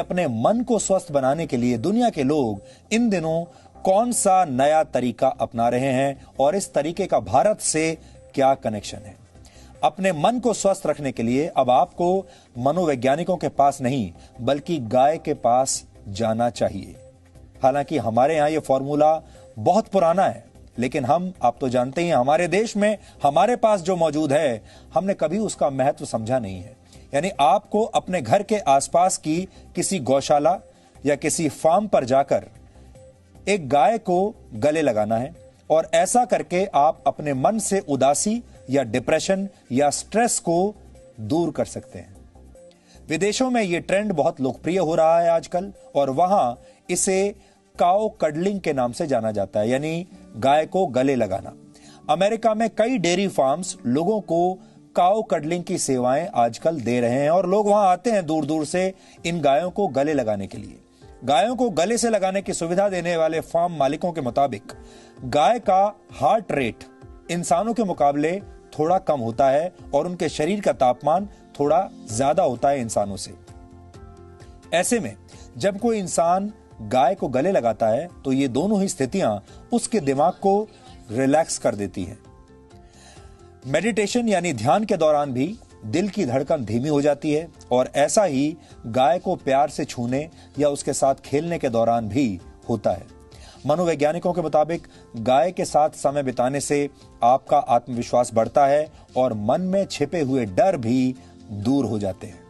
अपने मन को स्वस्थ बनाने के लिए दुनिया के लोग इन दिनों कौन सा नया तरीका अपना रहे हैं और इस तरीके का भारत से क्या कनेक्शन है। अपने मन को स्वस्थ रखने के लिए अब आपको मनोवैज्ञानिकों के पास नहीं बल्कि गाय के पास जाना चाहिए। हालांकि हमारे यहां यह फॉर्मूला बहुत पुराना है, लेकिन आप तो जानते ही हैं, हमारे देश में हमारे पास जो मौजूद है हमने कभी उसका महत्व समझा नहीं है। यानी आपको अपने घर के आसपास की किसी गौशाला या किसी फार्म पर जाकर एक गाय को गले लगाना है और ऐसा करके आप अपने मन से उदासी या डिप्रेशन या स्ट्रेस को दूर कर सकते हैं। विदेशों में यह ट्रेंड बहुत लोकप्रिय हो रहा है आजकल और वहां इसे काउ कडलिंग के नाम से जाना जाता है, यानी गाय को गले लगाना। अमेरिका में कई डेयरी फार्म्स लोगों को काउ कडलिंग की सेवाएं आजकल दे रहे हैं और लोग वहां आते हैं दूर दूर से इन गायों को गले लगाने के लिए। गायों को गले से लगाने की सुविधा देने वाले फार्म मालिकों के मुताबिक गाय का हार्ट रेट इंसानों के मुकाबले थोड़ा कम होता है और उनके शरीर का तापमान थोड़ा ज्यादा होता है इंसानों से। ऐसे में जब कोई इंसान गाय को गले लगाता है तो ये दोनों ही स्थितियां उसके दिमाग को रिलैक्स कर देती हैं। मेडिटेशन यानी ध्यान के दौरान भी दिल की धड़कन धीमी हो जाती है और ऐसा ही गाय को प्यार से छूने या उसके साथ खेलने के दौरान भी होता है। मनोवैज्ञानिकों के मुताबिक गाय के साथ समय बिताने से आपका आत्मविश्वास बढ़ता है और मन में छिपे हुए डर भी दूर हो जाते हैं।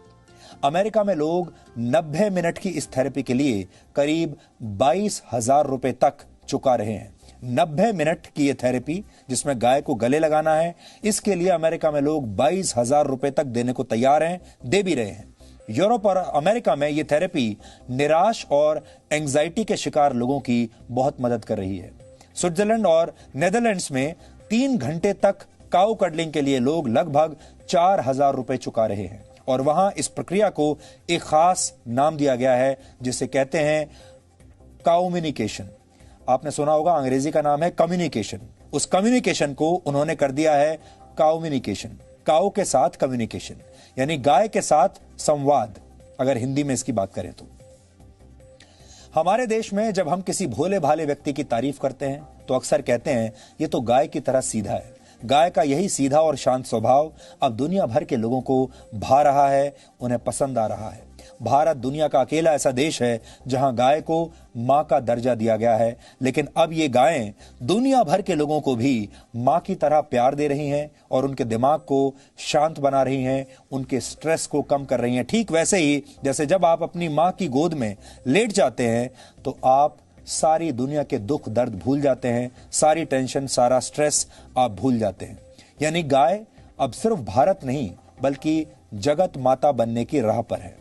अमेरिका में लोग 90 मिनट की इस थेरेपी के लिए करीब 22,000 रुपए तक चुका रहे हैं। 90 मिनट की यह थेरेपी जिसमें गाय को गले लगाना है, इसके लिए अमेरिका में लोग 22,000 रुपए तक देने को तैयार हैं, दे भी रहे हैं। यूरोप और अमेरिका में यह थेरेपी निराश और एंजाइटी के शिकार लोगों की बहुत मदद कर रही है। स्विट्जरलैंड और नेदरलैंड्स में 3 घंटे तक काउ कडलिंग के लिए लोग लगभग 4,000 रुपए चुका रहे हैं और वहां इस प्रक्रिया को एक खास नाम दिया गया है जिसे कहते हैं काउम्युनिकेशन। आपने सुना होगा अंग्रेजी का नाम है कम्युनिकेशन। उस कम्युनिकेशन को उन्होंने कर दिया है काउम्युनिकेशन। काउ के साथ कम्युनिकेशन यानी गाय के साथ संवाद, अगर हिंदी में इसकी बात करें तो। हमारे देश में जब हम किसी भोले भाले व्यक्ति की तारीफ करते हैं तो अक्सर कहते हैं ये तो गाय की तरह सीधा है। गाय का यही सीधा और शांत स्वभाव अब दुनिया भर के लोगों को भा रहा है, उन्हें पसंद आ रहा है। भारत दुनिया का अकेला ऐसा देश है जहां गाय को मां का दर्जा दिया गया है, लेकिन अब ये गायें दुनिया भर के लोगों को भी मां की तरह प्यार दे रही हैं और उनके दिमाग को शांत बना रही हैं, उनके स्ट्रेस को कम कर रही हैं। ठीक वैसे ही जैसे जब आप अपनी मां की गोद में लेट जाते हैं तो आप सारी दुनिया के दुख दर्द भूल जाते हैं, सारी टेंशन, सारा स्ट्रेस आप भूल जाते हैं। यानी गाय अब सिर्फ भारत नहीं बल्कि जगत माता बनने की राह पर है।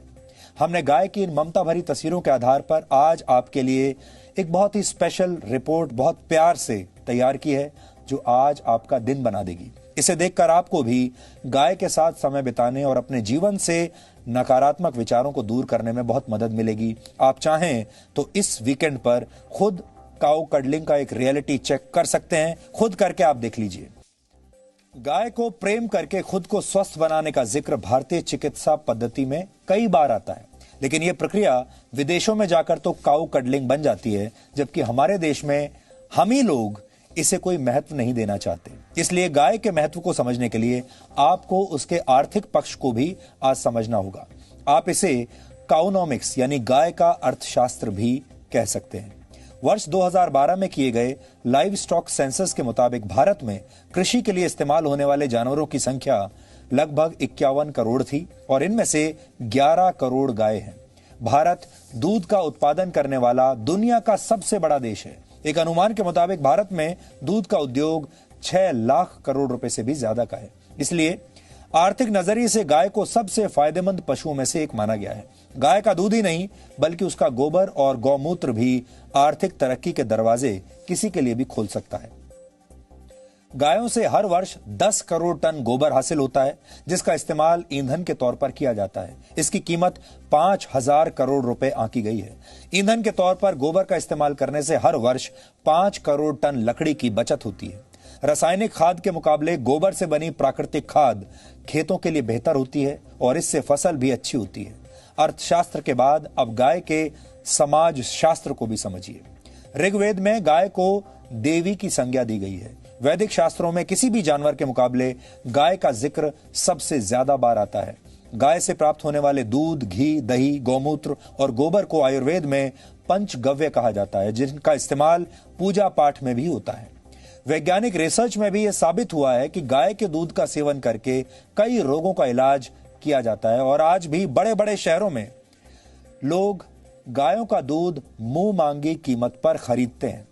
हमने गाय की इन ममता भरी तस्वीरों के आधार पर आज आपके लिए एक बहुत ही स्पेशल रिपोर्ट बहुत प्यार से तैयार की है जो आज आपका दिन बना देगी। इसे देखकर आपको भी गाय के साथ समय बिताने और अपने जीवन से नकारात्मक विचारों को दूर करने में बहुत मदद मिलेगी। आप चाहें तो इस वीकेंड पर खुद काउ कडलिंग का एक रियलिटी चेक कर सकते हैं, खुद करके आप देख लीजिए। गाय को प्रेम करके खुद को स्वस्थ बनाने का जिक्र भारतीय चिकित्सा पद्धति में कई बार आता है, लेकिन यह प्रक्रिया विदेशों में जाकर तो काउ कडलिंग बन जाती है, जबकि हमारे देश में हम ही लोग इसे कोई महत्व नहीं देना चाहते। इसलिए गाय के महत्व को समझने के लिए आपको उसके आर्थिक पक्ष को भी आज समझना होगा। आप इसे काउनोमिक्स यानी गाय का अर्थशास्त्र भी कह सकते हैं। वर्ष 2012 में किए गए लाइव स्टॉक सेंसस के मुताबिक भारत में कृषि के लिए इस्तेमाल होने वाले जानवरों की संख्या लगभग 51 करोड़ थी और इनमें से 11 करोड़ गाय हैं। भारत दूध का उत्पादन करने वाला दुनिया का सबसे बड़ा देश है। एक अनुमान के मुताबिक भारत में दूध का उद्योग 6 लाख करोड़ रुपए से भी ज्यादा का है। इसलिए आर्थिक नजरिए से गाय को सबसे फायदेमंद पशुओं में से एक माना गया है। गाय का दूध ही नहीं बल्कि उसका गोबर और गौमूत्र भी आर्थिक तरक्की के दरवाजे किसी के लिए भी खोल सकता है। गायों से हर वर्ष 10 करोड़ टन गोबर हासिल होता है जिसका इस्तेमाल ईंधन के तौर पर किया जाता है। इसकी कीमत 5,000 करोड़ रुपए आंकी गई है। ईंधन के तौर पर गोबर का इस्तेमाल करने से हर वर्ष 5 करोड़ टन लकड़ी की बचत होती है। रासायनिक खाद के मुकाबले गोबर से बनी प्राकृतिक खाद खेतों के लिए बेहतर होती है और इससे फसल भी अच्छी होती है। अर्थशास्त्र के बाद अब गाय के समाज शास्त्र को भी समझिए। ऋग्वेद में गाय को देवी की संज्ञा दी गई है। वैदिक शास्त्रों में किसी भी जानवर के मुकाबले गाय का जिक्र सबसे ज्यादा बार आता है। गाय से प्राप्त होने वाले दूध, घी, दही, गौमूत्र और गोबर को आयुर्वेद में पंचगव्य कहा जाता है, जिनका इस्तेमाल पूजा पाठ में भी होता है। वैज्ञानिक रिसर्च में भी यह साबित हुआ है कि गाय के दूध का सेवन करके कई रोगों का इलाज किया जाता है और आज भी बड़े बड़े शहरों में लोग गायों का दूध मुंह मांगी कीमत पर खरीदते हैं।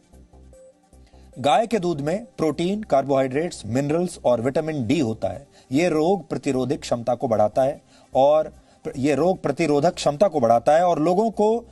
गाय के दूध में प्रोटीन, कार्बोहाइड्रेट्स, मिनरल्स और विटामिन डी होता है। यह रोग प्रतिरोधक क्षमता को बढ़ाता है और लोगों को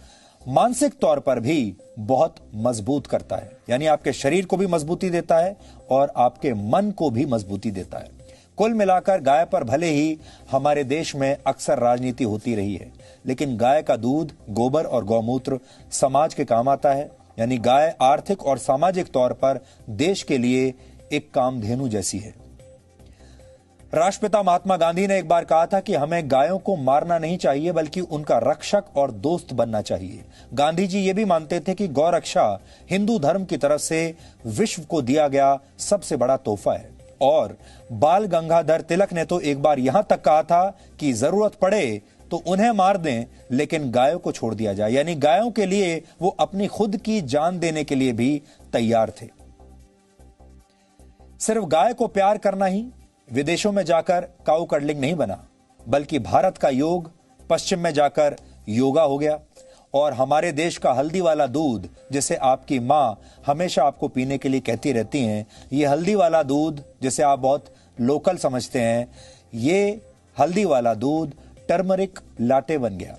मानसिक तौर पर भी बहुत मजबूत करता है। यानी आपके शरीर को भी मजबूती देता है और आपके मन को भी मजबूती देता है। कुल मिलाकर गाय पर भले ही हमारे देश में अक्सर राजनीति होती रही है, लेकिन गाय का दूध, गोबर और गौमूत्र समाज के काम आता है। यानी गाय आर्थिक और सामाजिक तौर पर देश के लिए एक कामधेनु जैसी है। राष्ट्रपिता महात्मा गांधी ने एक बार कहा था कि हमें गायों को मारना नहीं चाहिए, बल्कि उनका रक्षक और दोस्त बनना चाहिए। गांधी जी ये भी मानते थे कि गौ रक्षा हिंदू धर्म की तरफ से विश्व को दिया गया सबसे बड़ा तोहफा है। और बाल गंगाधर तिलक ने तो एक बार यहां तक कहा था कि जरूरत पड़े तो उन्हें मार दें, लेकिन गायों को छोड़ दिया जाए। यानी गायों के लिए वो अपनी खुद की जान देने के लिए भी तैयार थे। सिर्फ गाय को प्यार करना ही विदेशों में जाकर काऊ कडलिंग नहीं बना, बल्कि भारत का योग पश्चिम में जाकर योगा हो गया। और हमारे देश का हल्दी वाला दूध, जिसे आपकी मां हमेशा आपको पीने के लिए कहती रहती हैं, ये हल्दी वाला दूध जिसे आप बहुत लोकल समझते हैं, ये हल्दी वाला दूध टर्मरिक लाटे बन गया।